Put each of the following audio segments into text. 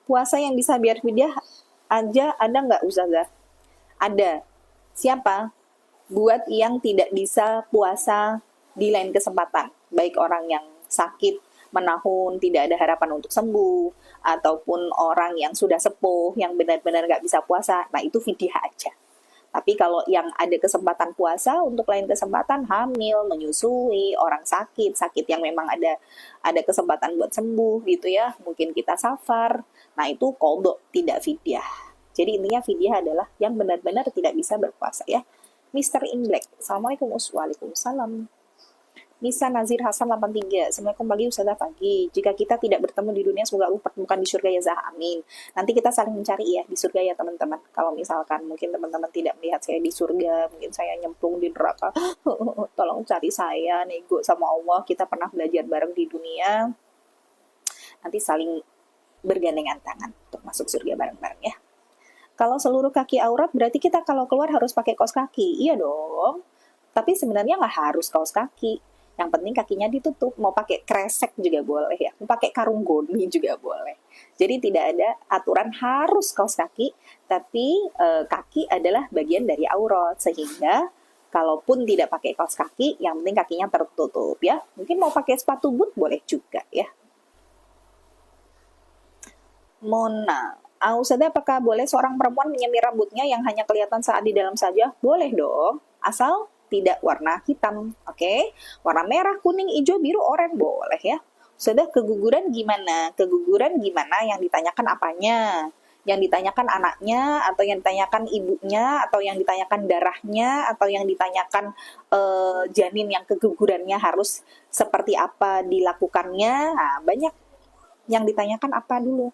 puasa yang bisa biar fidyah aja ada nggak Ustazah? Ada. Siapa? Buat yang tidak bisa puasa di lain kesempatan, baik orang yang sakit menahun tidak ada harapan untuk sembuh, ataupun orang yang sudah sepuh yang benar-benar nggak bisa puasa, nah itu fidyah aja. Tapi kalau yang ada kesempatan puasa untuk lain kesempatan, hamil, menyusui, orang sakit, sakit yang memang ada kesempatan buat sembuh gitu ya, mungkin kita safar, nah itu qadha, tidak fidyah. Jadi intinya fidyah adalah yang benar-benar tidak bisa berpuasa ya. Mister in Black, Assalamualaikum. Waalaikumsalam. Nisa Nazir Hasan 83. Assalamualaikum pagi Ustazah pagi. Jika kita tidak bertemu di dunia, semoga Allah pertemukan di surga ya Zah. Amin. Nanti kita saling mencari ya di surga ya teman-teman. Kalau misalkan mungkin teman-teman tidak melihat saya di surga, mungkin saya nyemplung di neraka. Tolong cari saya, nego sama Allah. Kita pernah belajar bareng di dunia. Nanti saling bergandengan tangan untuk masuk surga bareng-bareng ya. Kalau seluruh kaki aurat, berarti kita kalau keluar harus pakai kaos kaki. Iya dong. Tapi sebenarnya nggak harus kaos kaki. Yang penting kakinya ditutup. Mau pakai kresek juga boleh ya. Mau pakai karung goni juga boleh. Jadi tidak ada aturan harus kaos kaki, tapi kaki adalah bagian dari aurat. Sehingga kalaupun tidak pakai kaos kaki, yang penting kakinya tertutup ya. Mungkin mau pakai sepatu boot boleh juga ya. Mona, Ustazah, apakah boleh seorang perempuan menyemir rambutnya yang hanya kelihatan saat di dalam saja? Boleh dong, asal tidak warna hitam, oke? Warna merah, kuning, hijau, biru, oranye boleh ya. Sudah keguguran gimana? Keguguran gimana? Yang ditanyakan apanya? Yang ditanyakan anaknya, atau yang ditanyakan ibunya, atau yang ditanyakan darahnya, atau yang ditanyakan janin yang kegugurannya harus seperti apa dilakukannya? Nah, banyak yang ditanyakan apa dulu.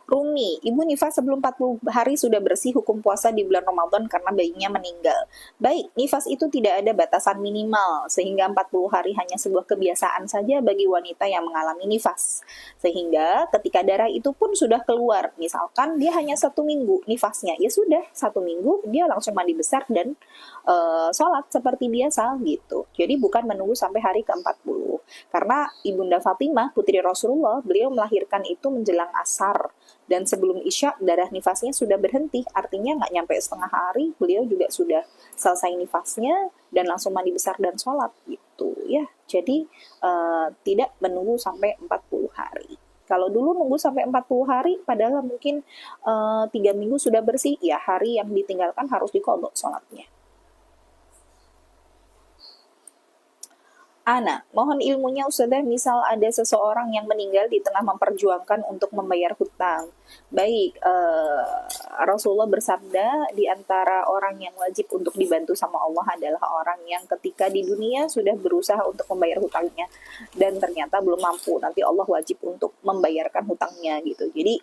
Rumi, ibu nifas sebelum 40 hari sudah bersih, hukum puasa di bulan Ramadan karena bayinya meninggal. Baik, nifas itu tidak ada batasan minimal, sehingga 40 hari hanya sebuah kebiasaan saja bagi wanita yang mengalami nifas. Sehingga ketika darah itu pun sudah keluar, misalkan dia hanya 1 minggu nifasnya, ya sudah 1 minggu dia langsung mandi besar dan sholat seperti biasa gitu. Jadi bukan menunggu sampai hari ke-40. Karena Ibunda Fatimah, putri Rasulullah, beliau melahirkan itu menjelang asar. Dan sebelum isya darah nifasnya sudah berhenti, artinya nggak nyampe setengah hari beliau juga sudah selesai nifasnya dan langsung mandi besar dan sholat gitu ya. Jadi tidak menunggu sampai 40 hari. Kalau dulu nunggu sampai 40 hari padahal mungkin 3 minggu sudah bersih, ya hari yang ditinggalkan harus diqadha sholatnya. Ana, mohon ilmunya Ustazah, misal ada seseorang yang meninggal di tengah memperjuangkan untuk membayar hutang. Baik, Rasulullah bersabda, di antara orang yang wajib untuk dibantu sama Allah adalah orang yang ketika di dunia sudah berusaha untuk membayar hutangnya dan ternyata belum mampu. Nanti Allah wajib untuk membayarkan hutangnya gitu. Jadi,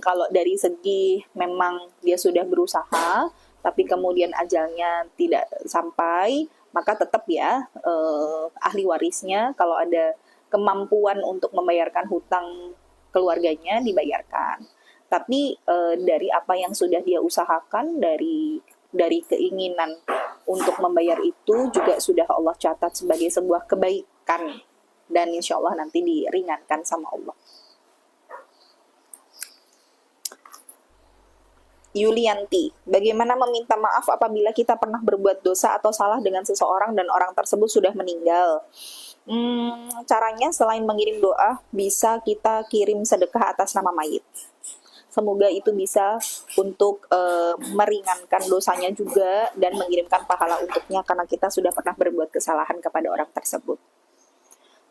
kalau dari segi memang dia sudah berusaha, tapi kemudian ajalnya tidak sampai, maka tetap ya ahli warisnya kalau ada kemampuan untuk membayarkan hutang keluarganya dibayarkan. Tapi dari apa yang sudah dia usahakan, dari keinginan untuk membayar itu juga sudah Allah catat sebagai sebuah kebaikan dan insya Allah nanti diringankan sama Allah. Yulianti, bagaimana meminta maaf apabila kita pernah berbuat dosa atau salah dengan seseorang dan orang tersebut sudah meninggal? Caranya selain mengirim doa, bisa kita kirim sedekah atas nama mayit. Semoga itu bisa untuk meringankan dosanya juga dan mengirimkan pahala untuknya karena kita sudah pernah berbuat kesalahan kepada orang tersebut.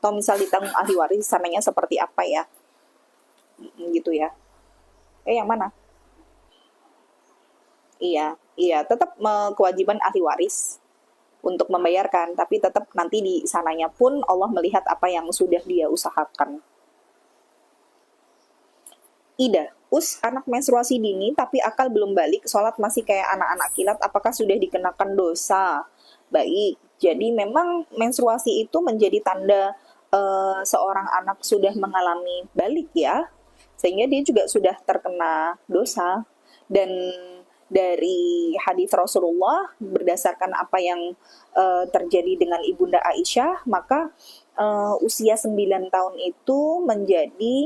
Atau misal ditanggung ahli waris, sananya seperti apa ya? Gitu ya. Yang mana? Iya, tetap kewajiban ahli waris untuk membayarkan, tapi tetap nanti di sananya pun Allah melihat apa yang sudah dia usahakan. Ida, anak menstruasi dini tapi akal belum balik, sholat masih kayak anak-anak kilat, apakah sudah dikenakan dosa? Baik, jadi memang menstruasi itu menjadi tanda seorang anak sudah mengalami balik ya, sehingga dia juga sudah terkena dosa. Dan dari hadis Rasulullah berdasarkan apa yang terjadi dengan Ibunda Aisyah, maka usia 9 tahun itu menjadi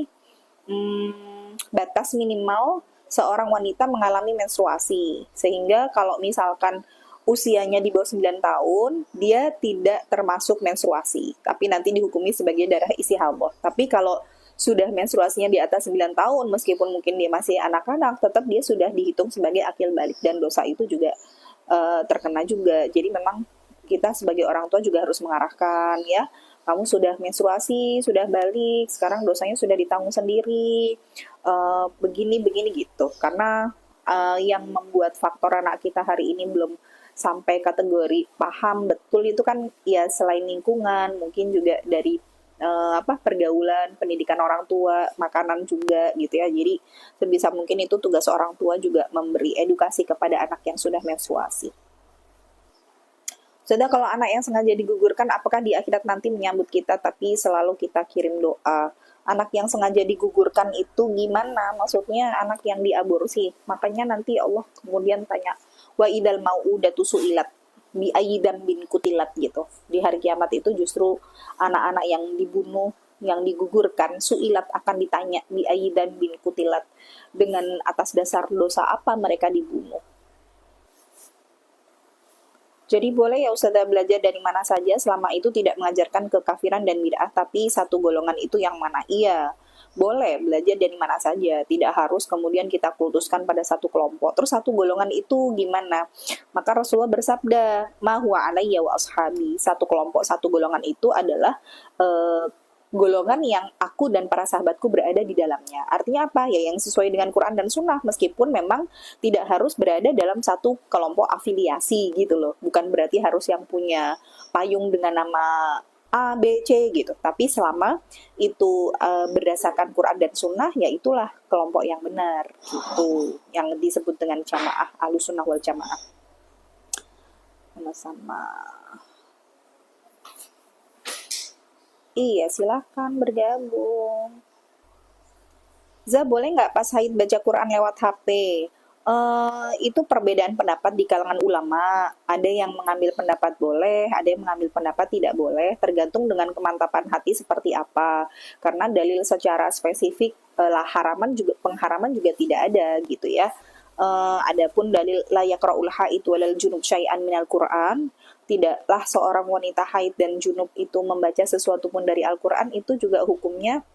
batas minimal seorang wanita mengalami menstruasi. Sehingga kalau misalkan usianya di bawah 9 tahun, dia tidak termasuk menstruasi, tapi nanti dihukumi sebagai darah isi haidh. Tapi kalau sudah menstruasinya di atas 9 tahun, meskipun mungkin dia masih anak-anak, tetap dia sudah dihitung sebagai akil balik, dan dosa itu juga terkena juga. Jadi memang kita sebagai orang tua juga harus mengarahkan, ya, kamu sudah menstruasi, sudah balik, sekarang dosanya sudah ditanggung sendiri, begini gitu. Karena yang membuat faktor anak kita hari ini belum sampai kategori paham betul itu kan ya selain lingkungan, mungkin juga dari pergaulan, pendidikan orang tua, makanan juga gitu ya. Jadi sebisa mungkin itu tugas orang tua juga memberi edukasi kepada anak yang sudah menstruasi. Sudah, kalau anak yang sengaja digugurkan, apakah di akhirat nanti menyambut kita, tapi selalu kita kirim doa? Anak yang sengaja digugurkan itu gimana? Maksudnya anak yang diaborsi. Makanya nanti Allah kemudian tanya, wa idal mau'udatu su'ilat bi ayyidan bin kutilat gitu. Di hari kiamat itu justru anak-anak yang dibunuh, yang digugurkan, su'ilat akan ditanya bi ayyidan bin kutilat, dengan atas dasar dosa apa mereka dibunuh. Jadi boleh ya Ustazah belajar dari mana saja selama itu tidak mengajarkan kekafiran dan bid'ah, tapi satu golongan itu yang mana? Iya, boleh belajar dari mana saja, tidak harus kemudian kita kultuskan pada satu kelompok. Terus satu golongan itu gimana? Maka Rasulullah bersabda, ma huwa alayya wa ashabi. Satu kelompok, satu golongan itu adalah golongan yang aku dan para sahabatku berada di dalamnya. Artinya apa? Ya yang sesuai dengan Quran dan Sunnah, meskipun memang tidak harus berada dalam satu kelompok afiliasi gitu loh. Bukan berarti harus yang punya payung dengan nama A, B, C gitu. Tapi selama itu berdasarkan Quran dan Sunnah, ya itulah kelompok yang benar gitu. Yang disebut dengan jamaah, Ahlus Sunnah wal Jamaah. Sama-sama. Iya, silakan bergabung. Za, boleh nggak pas haid baca Quran lewat HP? Itu perbedaan pendapat di kalangan ulama. Ada yang mengambil pendapat boleh, ada yang mengambil pendapat tidak boleh, tergantung dengan kemantapan hati seperti apa. Karena dalil secara spesifik pengharaman juga tidak ada gitu ya. Adapun dalil la yaqra'ul haid walal junub syai'an minal Qur'an, tidaklah seorang wanita haid dan junub itu membaca sesuatu pun dari Al-Quran, itu juga hukumnya,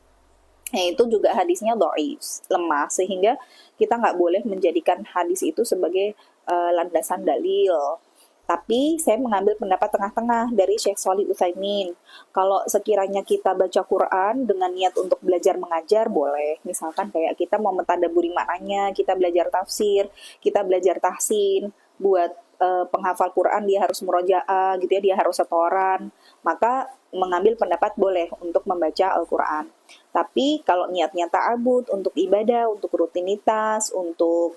itu juga hadisnya dhaif, lemah, sehingga kita nggak boleh menjadikan hadis itu sebagai landasan dalil. Tapi saya mengambil pendapat tengah-tengah dari Syekh Shalih Utsaimin. Kalau sekiranya kita baca Quran dengan niat untuk belajar mengajar, boleh. Misalkan kayak kita mau mentadabburi maknanya, kita belajar tafsir, kita belajar tahsin, buat penghafal Quran dia harus murojaah gitu ya, dia harus setoran, maka mengambil pendapat boleh untuk membaca Al-Quran. Tapi kalau niatnya ta'abud, untuk ibadah, untuk rutinitas, untuk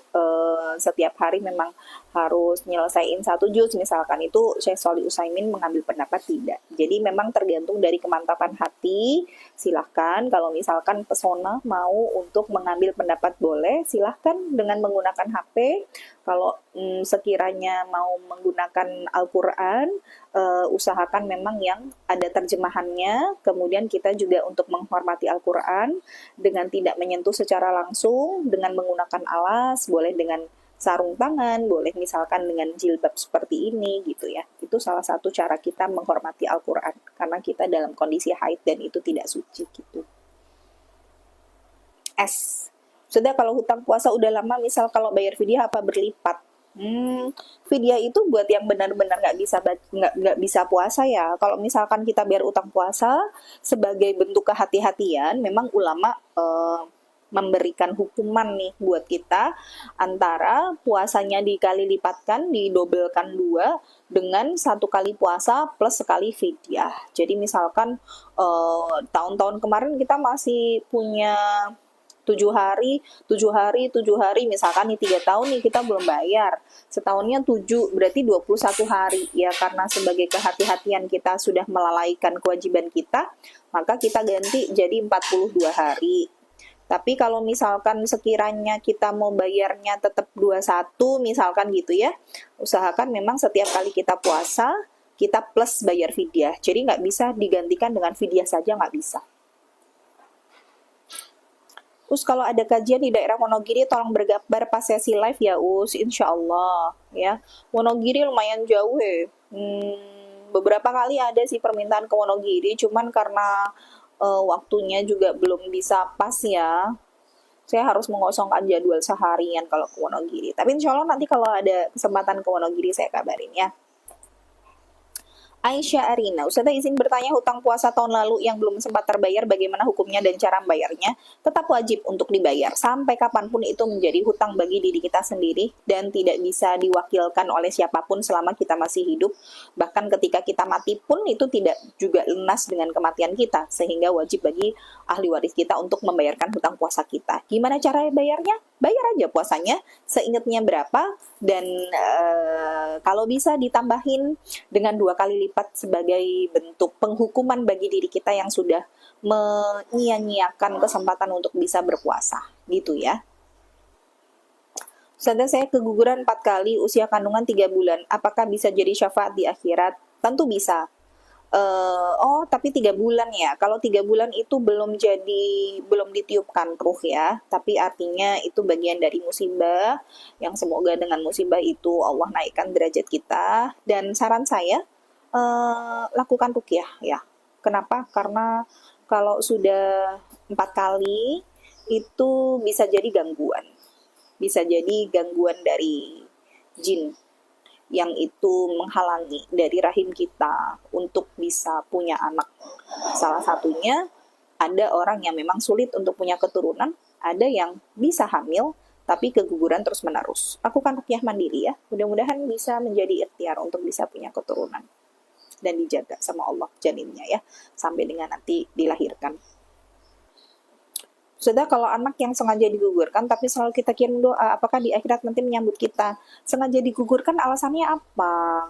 setiap hari memang harus nyelesain satu juz misalkan, itu Syekh Shalih Utsaimin mengambil pendapat tidak. Jadi memang tergantung dari kemantapan hati. Silahkan kalau misalkan pesona mau untuk mengambil pendapat boleh, silahkan dengan menggunakan HP. Kalau sekiranya mau menggunakan Al-Quran, usahakan memang yang ada terjemahannya. Kemudian kita juga untuk menghormati Al-Quran dengan tidak menyentuh secara langsung, dengan menggunakan alas, boleh dengan sarung tangan, boleh misalkan dengan jilbab seperti ini gitu ya. Itu salah satu cara kita menghormati Al-Quran, karena kita dalam kondisi haid dan itu tidak suci gitu. Sudah, kalau hutang puasa udah lama, misal kalau bayar fidyah apa berlipat? Fidyah itu buat yang benar-benar nggak bisa puasa ya. Kalau misalkan kita bayar utang puasa sebagai bentuk kehati-hatian, memang ulama memberikan hukuman nih buat kita, antara puasanya dikali lipatkan, didobelkan 2 dengan 1 kali puasa plus sekali fidyah. Jadi misalkan tahun-tahun kemarin kita masih punya 7 hari, misalkan nih 3 tahun nih kita belum bayar, setahunnya 7, berarti 21 hari ya, karena sebagai kehati-hatian kita sudah melalaikan kewajiban kita, maka kita ganti jadi 42 hari. Tapi kalau misalkan sekiranya kita mau bayarnya tetap 21 misalkan gitu ya, usahakan memang setiap kali kita puasa, kita plus bayar fidyah. Jadi nggak bisa digantikan dengan fidyah saja, nggak bisa. Terus kalau ada kajian di daerah Wonogiri, tolong berkabar pas sesi live ya Us, insya Allah ya. Wonogiri lumayan jauh ya. Beberapa kali ada sih permintaan ke Wonogiri, cuman karena waktunya juga belum bisa pas ya. Saya harus mengosongkan jadwal seharian kalau ke Wonogiri. Tapi insya Allah nanti kalau ada kesempatan ke Wonogiri saya kabarin ya. Aisyah Arina, Ustazah izin bertanya, hutang puasa tahun lalu yang belum sempat terbayar bagaimana hukumnya dan cara membayarnya? Tetap wajib untuk dibayar sampai kapanpun itu menjadi hutang bagi diri kita sendiri dan tidak bisa diwakilkan oleh siapapun selama kita masih hidup. Bahkan ketika kita mati pun itu tidak juga lunas dengan kematian kita, sehingga wajib bagi ahli waris kita untuk membayarkan hutang puasa kita. Gimana cara bayarnya? Bayar aja puasanya seingatnya berapa, dan kalau bisa ditambahin dengan 2 kali lipat sebagai bentuk penghukuman bagi diri kita yang sudah menyia-nyiakan kesempatan untuk bisa berpuasa gitu ya. Ustazah, saya keguguran 4 kali, usia kandungan 3 bulan. Apakah bisa jadi syafaat di akhirat? Tentu bisa. Tapi 3 bulan ya. Kalau 3 bulan itu belum ditiupkan ruh ya. Tapi artinya itu bagian dari musibah, yang semoga dengan musibah itu Allah naikkan derajat kita. Dan saran saya, lakukan ruqyah ya. Kenapa? Karena kalau sudah 4 kali itu bisa jadi gangguan. Bisa jadi gangguan dari jin yang itu menghalangi dari rahim kita untuk bisa punya anak. Salah satunya, ada orang yang memang sulit untuk punya keturunan, ada yang bisa hamil, tapi keguguran terus-menerus. Lakukan ruqyah mandiri ya, mudah-mudahan bisa menjadi ikhtiar untuk bisa punya keturunan. Dan dijaga sama Allah janinnya ya, sampai dengan nanti dilahirkan. Sudah, kalau anak yang sengaja digugurkan tapi selalu kita kirim doa, apakah di akhirat nanti menyambut kita? Sengaja digugurkan alasannya apa?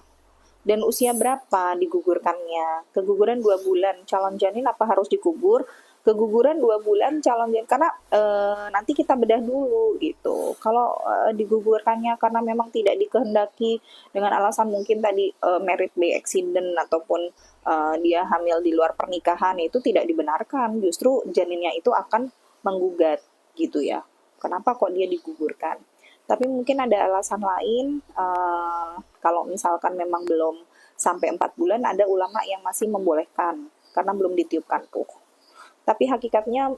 Dan usia berapa digugurkannya? Keguguran 2 bulan, calon janin apa harus dikubur? Keguguran 2 bulan, calon janin, karena nanti kita bedah dulu gitu. Kalau digugurkannya karena memang tidak dikehendaki dengan alasan mungkin tadi married by accident ataupun dia hamil di luar pernikahan, itu tidak dibenarkan. Justru janinnya itu akan menggugat gitu ya. Kenapa kok dia digugurkan? Tapi mungkin ada alasan lain. Kalau misalkan memang belum sampai 4 bulan, ada ulama yang masih membolehkan karena belum ditiupkan ruh. Tapi hakikatnya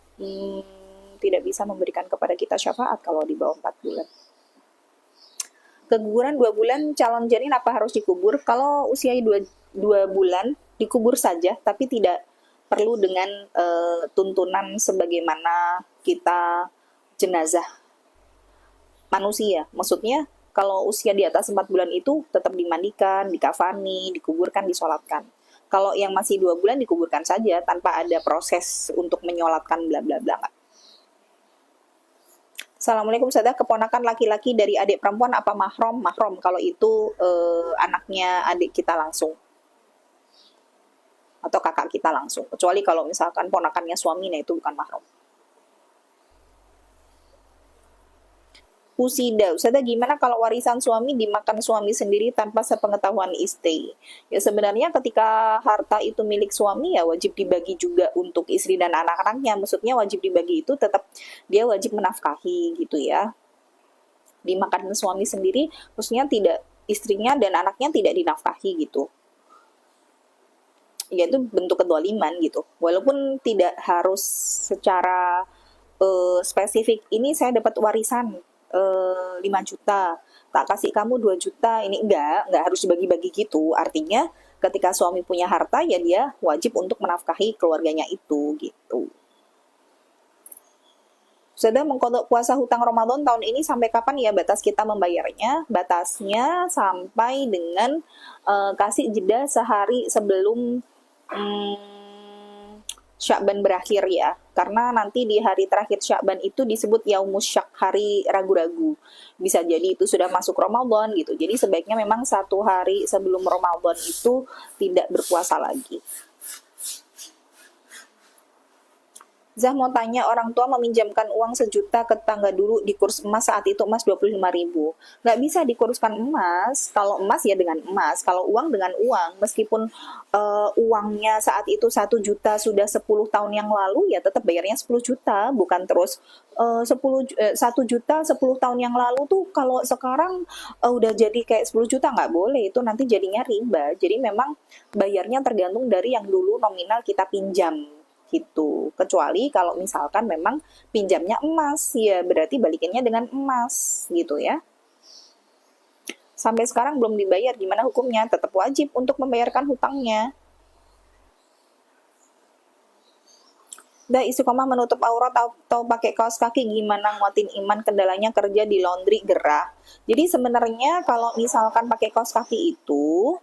tidak bisa memberikan kepada kita syafaat kalau di bawah 4 bulan. Keguguran 2 bulan, calon janin apa harus dikubur? Kalau usia 2 bulan dikubur saja, tapi tidak perlu dengan tuntunan sebagaimana kita jenazah manusia. Maksudnya kalau usia di atas 4 bulan itu tetap dimandikan, dikafani, dikuburkan, disolatkan. Kalau yang masih 2 bulan dikuburkan saja tanpa ada proses untuk menyolatkan bla bla bla. Assalamualaikum, Ustazah, keponakan laki-laki dari adik perempuan apa mahram? Mahram kalau itu anaknya adik kita langsung atau kakak kita langsung, kecuali kalau misalkan ponakannya suami, nah itu bukan mahram. Usida, Ustazah, gimana kalau warisan suami dimakan suami sendiri tanpa sepengetahuan istri? Ya sebenarnya ketika harta itu milik suami ya wajib dibagi juga untuk istri dan anak-anaknya. Maksudnya wajib dibagi itu tetap dia wajib menafkahi gitu ya. Dimakan suami sendiri maksudnya tidak, istrinya dan anaknya tidak dinafkahi gitu. Ya itu bentuk kedoliman gitu. Walaupun tidak harus secara spesifik, ini saya dapat warisan 5 juta, tak kasih kamu 2 juta, ini enggak harus dibagi-bagi gitu. Artinya ketika suami punya harta ya dia wajib untuk menafkahi keluarganya itu gitu. Sudah mengkodok puasa hutang Ramadan tahun ini sampai kapan ya batas kita membayarnya? Batasnya sampai dengan kasih jeda sehari sebelum Sya'ban berakhir ya, karena nanti di hari terakhir Sya'ban itu disebut Yaumus Syak, hari ragu-ragu. Bisa jadi itu sudah masuk Ramadan gitu. Jadi sebaiknya memang 1 hari sebelum Ramadan itu tidak berpuasa lagi. Zah mau tanya, orang tua meminjamkan uang 1 juta ke tetangga dulu di kurs emas, saat itu emas 25.000. Nggak bisa dikurskan emas. Kalau emas ya dengan emas, kalau uang dengan uang. Meskipun uangnya saat itu 1 juta sudah 10 tahun yang lalu, ya tetap bayarnya 10 juta. Bukan terus 1 juta 10 tahun yang lalu tuh kalau sekarang udah jadi kayak 10 juta, nggak boleh. Itu nanti jadinya riba. Jadi memang bayarnya tergantung dari yang dulu nominal kita pinjam gitu. Kecuali kalau misalkan memang pinjamnya emas, ya berarti balikinnya dengan emas gitu ya. Sampai sekarang belum dibayar, gimana hukumnya? Tetap wajib untuk membayarkan hutangnya. Udah istiqomah menutup aurat atau pakai kaos kaki, gimana nguatin iman, kendalanya kerja di laundry gerah. Jadi sebenarnya kalau misalkan pakai kaos kaki itu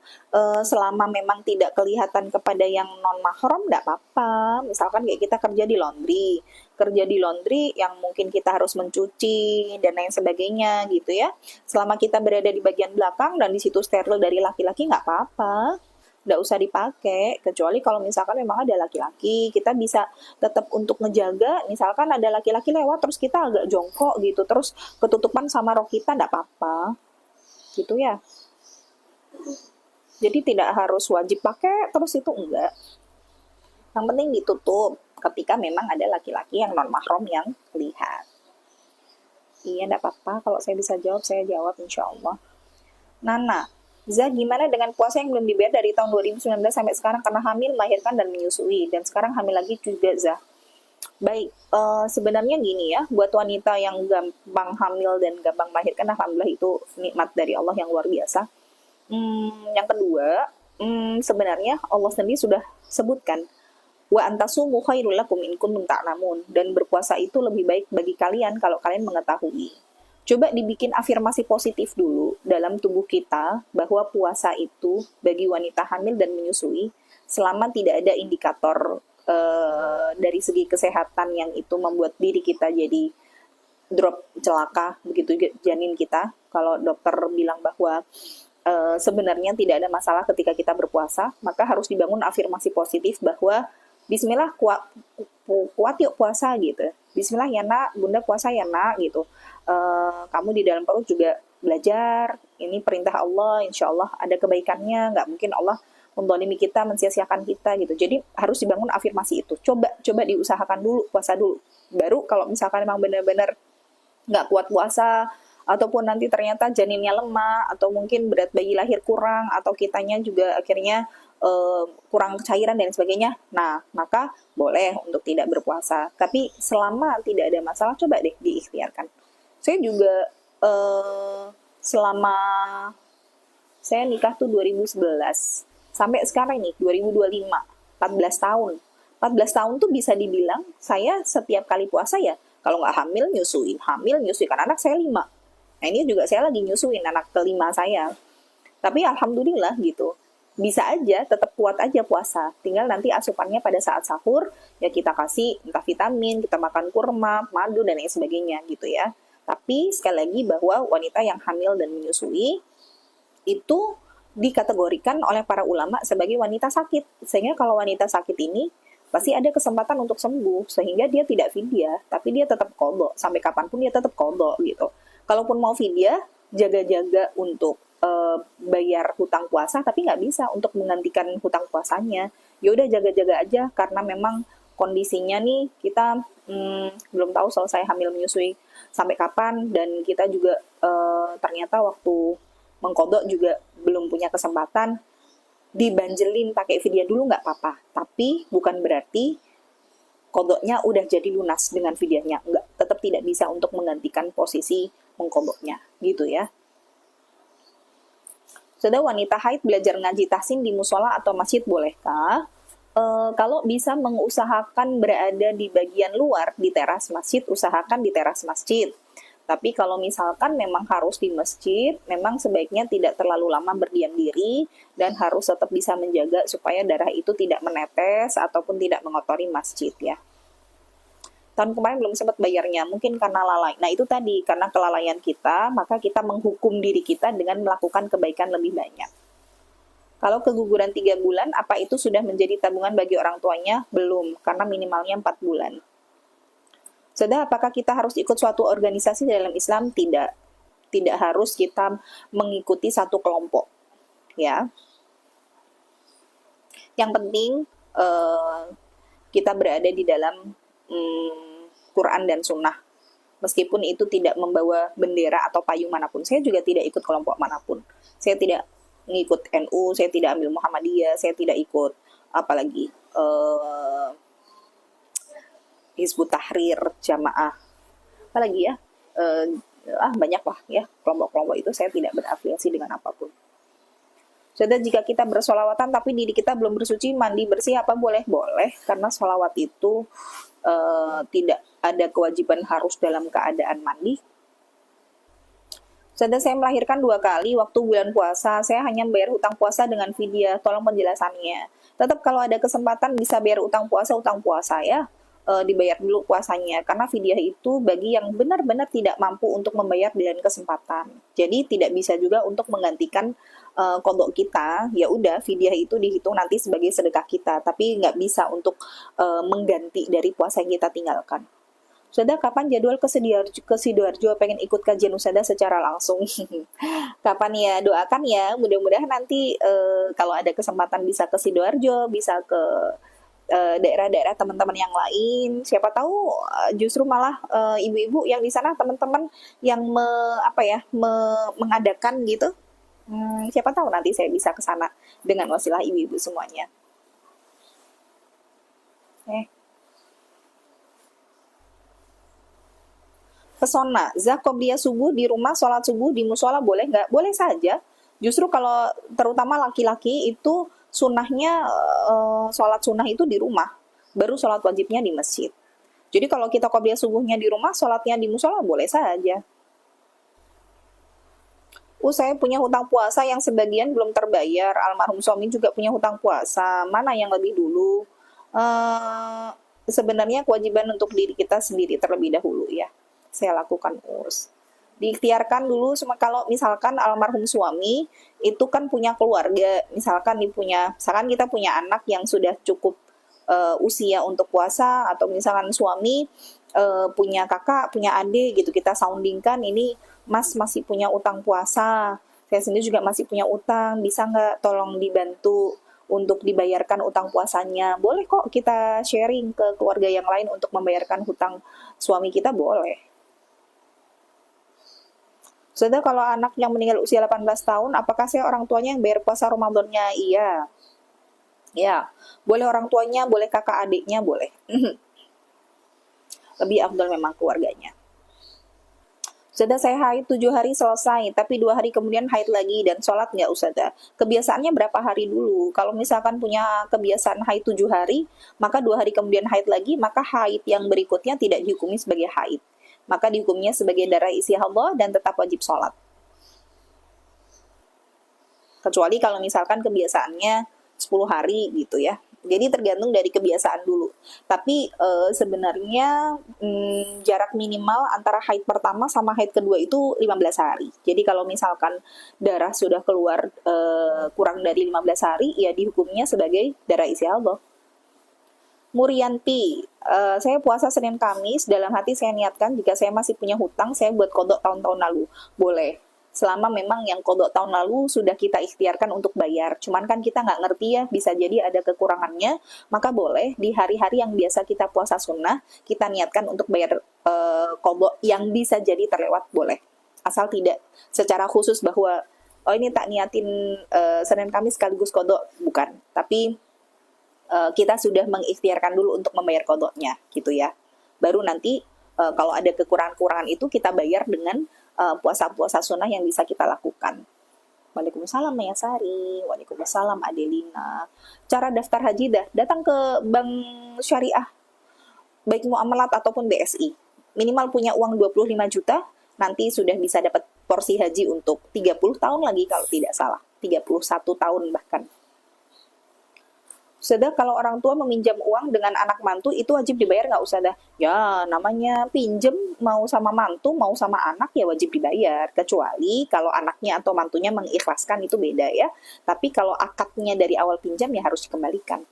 selama memang tidak kelihatan kepada yang non mahram enggak apa-apa. Misalkan kayak kita kerja di laundry yang mungkin kita harus mencuci dan lain sebagainya gitu ya. Selama kita berada di bagian belakang dan di situ steril dari laki-laki nggak apa-apa, nggak usah dipakai. Kecuali kalau misalkan memang ada laki-laki, kita bisa tetap untuk ngejaga. Misalkan ada laki-laki lewat terus kita agak jongkok gitu, terus ketutupan sama rok kita, nggak apa-apa gitu ya. Jadi tidak harus wajib pakai terus, itu enggak. Yang penting ditutup ketika memang ada laki-laki yang non mahram yang lihat. Iya, enggak apa-apa. Kalau saya bisa jawab, saya jawab insya Allah. Nana, Zah, gimana dengan puasa yang belum dibayar dari tahun 2019 sampai sekarang karena hamil, melahirkan, dan menyusui. Dan sekarang hamil lagi juga, Zah. Baik, sebenarnya gini ya, buat wanita yang gampang hamil dan gampang melahirkan, alhamdulillah itu nikmat dari Allah yang luar biasa. Yang kedua, sebenarnya Allah sendiri sudah sebutkan, wa antasumu khairul lakum in kuntum ta'lamun, dan berpuasa itu lebih baik bagi kalian kalau kalian mengetahui. Coba dibikin afirmasi positif dulu dalam tubuh kita bahwa puasa itu bagi wanita hamil dan menyusui, selama tidak ada indikator dari segi kesehatan yang itu membuat diri kita jadi drop, celaka begitu janin kita. Kalau dokter bilang bahwa sebenarnya tidak ada masalah ketika kita berpuasa, maka harus dibangun afirmasi positif bahwa Bismillah, kuat yuk puasa gitu. Bismillah ya nak, bunda puasa ya nak gitu. Kamu di dalam perut juga belajar, ini perintah Allah, insya Allah ada kebaikannya, nggak mungkin Allah mendolimi kita, mensia-siakan kita gitu. Jadi harus dibangun afirmasi itu. Coba diusahakan dulu, puasa dulu. Baru kalau misalkan memang benar-benar nggak kuat puasa, ataupun nanti ternyata janinnya lemah, atau mungkin berat bayi lahir kurang, atau kitanya juga akhirnya kurang cairan dan sebagainya, nah maka boleh untuk tidak berpuasa. Tapi selama tidak ada masalah, coba deh diikhtiarkan. Saya juga selama saya nikah tuh 2011 sampai sekarang nih 2025, 14 tahun. 14 tahun tuh bisa dibilang saya setiap kali puasa ya, kalau nggak hamil nyusui, kan anak saya 5. Nah ini juga saya lagi nyusuin anak kelima saya. Tapi alhamdulillah gitu, bisa aja, tetap kuat aja puasa. Tinggal nanti asupannya pada saat sahur, ya kita kasih entah vitamin, kita makan kurma, madu, dan lain sebagainya gitu ya. Tapi sekali lagi bahwa wanita yang hamil dan menyusui itu dikategorikan oleh para ulama sebagai wanita sakit. Sehingga kalau wanita sakit ini pasti ada kesempatan untuk sembuh, sehingga dia tidak fidyah, tapi dia tetap qadha. Sampai kapanpun dia tetap qadha gitu. Kalaupun mau fidyah, jaga-jaga untuk bayar hutang puasa, tapi nggak bisa untuk menggantikan hutang puasanya. Ya udah jaga-jaga aja, karena memang kondisinya nih kita belum tahu selesai hamil menyusui sampai kapan, dan kita juga ternyata waktu mengkodok juga belum punya kesempatan. Dibanjelin pakai fidyah dulu nggak apa-apa, tapi bukan berarti kodoknya udah jadi lunas dengan fidyahnya. Nggak, tetap tidak bisa untuk menggantikan posisi mengkodoknya gitu ya. Sudah, wanita haid belajar ngaji tahsin di musola atau masjid bolehkah? Kalau bisa mengusahakan berada di bagian luar di teras masjid, usahakan di teras masjid. Tapi kalau misalkan memang harus di masjid, memang sebaiknya tidak terlalu lama berdiam diri dan harus tetap bisa menjaga supaya darah itu tidak menetes ataupun tidak mengotori masjid ya. Tahun kemarin belum sempat bayarnya, mungkin karena lalai. Nah itu tadi, karena kelalaian kita, maka kita menghukum diri kita dengan melakukan kebaikan lebih banyak. Kalau keguguran 3 bulan, apa itu sudah menjadi tabungan bagi orang tuanya? Belum, karena minimalnya 4 bulan. Sudah, apakah kita harus ikut suatu organisasi dalam Islam? Tidak. Tidak harus kita mengikuti satu kelompok, ya. Yang penting kita berada di dalam Quran dan Sunnah. Meskipun itu tidak membawa bendera atau payung manapun. Saya juga tidak ikut kelompok manapun. Saya tidak mengikut NU, saya tidak ambil Muhammadiyah, saya tidak ikut apalagi Hizbut Tahrir, Jamaah, apalagi ya, banyak lah ya kelompok-kelompok itu. Saya tidak berafiliasi dengan apapun. Jadi jika kita bersolawatan tapi diri kita belum bersuci, mandi bersih apa boleh? Boleh, karena solawat itu tidak ada kewajiban harus dalam keadaan mandi. Sudah, saya melahirkan 2 kali waktu bulan puasa, saya hanya bayar hutang puasa dengan fidyah, tolong penjelasannya. Tetap kalau ada kesempatan bisa bayar utang puasa ya, dibayar dulu puasanya, karena fidyah itu bagi yang benar-benar tidak mampu untuk membayar di lain kesempatan. Jadi tidak bisa juga untuk menggantikan qadha kita. Ya udah, fidyah itu dihitung nanti sebagai sedekah kita, tapi nggak bisa untuk mengganti dari puasa yang kita tinggalkan. Ustazah, kapan jadwal ke Sidoarjo? Pengen ikut kajian Ustazah secara langsung. Kapan ya? Doakan ya. Mudah-mudahan nanti kalau ada kesempatan bisa ke Sidoarjo, bisa ke daerah-daerah teman-teman yang lain. Siapa tahu justru malah ibu-ibu yang di sana, teman-teman yang mengadakan gitu. Siapa tahu nanti saya bisa ke sana dengan wasilah ibu-ibu semuanya. Pesona, qobliyah subuh di rumah, sholat subuh di musola boleh nggak? Boleh saja. Justru kalau terutama laki-laki itu sunnahnya sholat sunnah itu di rumah, baru sholat wajibnya di masjid. Jadi kalau kita qobliyah subuhnya di rumah, sholatnya di musola boleh saja. Saya punya hutang puasa yang sebagian belum terbayar. Almarhum suami juga punya hutang puasa. Mana yang lebih dulu? Sebenarnya kewajiban untuk diri kita sendiri terlebih dahulu ya. Saya lakukan urus. Diikhtiarkan dulu, kalau misalkan almarhum suami itu kan punya keluarga, misalkan kita punya anak yang sudah cukup usia untuk puasa, atau misalkan suami punya kakak, punya adik gitu, kita soundingkan ini Mas masih punya utang puasa, saya sendiri juga masih punya utang, bisa nggak tolong dibantu untuk dibayarkan utang puasanya? Boleh kok kita sharing ke keluarga yang lain untuk membayarkan hutang suami kita, boleh. Sudah, kalau anak yang meninggal usia 18 tahun, apakah saya orang tuanya yang bayar puasa Ramadannya? Iya. Ya, boleh orang tuanya, boleh kakak adiknya, boleh. Lebih afdal memang keluarganya. Sudah, saya haid 7 hari selesai, tapi 2 hari kemudian haid lagi dan sholat nggak Ustazah? Kebiasaannya berapa hari dulu? Kalau misalkan punya kebiasaan haid 7 hari, maka 2 hari kemudian haid lagi, maka haid yang berikutnya tidak dihukumi sebagai haid. Maka dihukumnya sebagai darah istihadah dan tetap wajib sholat. Kecuali kalau misalkan kebiasaannya 10 hari gitu ya. Jadi tergantung dari kebiasaan dulu. Tapi sebenarnya jarak minimal antara haid pertama sama haid kedua itu 15 hari. Jadi kalau misalkan darah sudah keluar kurang dari 15 hari, ya dihukumnya sebagai darah istihadah. Murianti, saya puasa Senin Kamis, dalam hati saya niatkan jika saya masih punya hutang, saya buat qadha tahun-tahun lalu. Boleh, selama memang yang qadha tahun lalu sudah kita ikhtiarkan untuk bayar. Cuman kan kita nggak ngerti ya, bisa jadi ada kekurangannya, maka boleh di hari-hari yang biasa kita puasa sunnah, kita niatkan untuk bayar qadha yang bisa jadi terlewat, boleh. Asal tidak secara khusus bahwa, ini tak niatin Senin Kamis sekaligus qadha, bukan. Tapi kita sudah mengikhtiarkan dulu untuk membayar qadha-nya gitu ya. Baru nanti kalau ada kekurangan-kekurangan itu kita bayar dengan puasa-puasa sunnah yang bisa kita lakukan. Waalaikumsalam Mayasari, waalaikumsalam Adelina. Cara daftar haji datang ke bank syariah, baik muamalat ataupun BSI. Minimal punya uang 25 juta, nanti sudah bisa dapat porsi haji untuk 30 tahun lagi kalau tidak salah. 31 tahun bahkan. Ustazah, kalau orang tua meminjam uang dengan anak mantu itu wajib dibayar nggak Ustazah? Ya, namanya pinjem, mau sama mantu, mau sama anak ya wajib dibayar. Kecuali kalau anaknya atau mantunya mengikhlaskan, itu beda ya. Tapi kalau akadnya dari awal pinjam ya harus dikembalikan.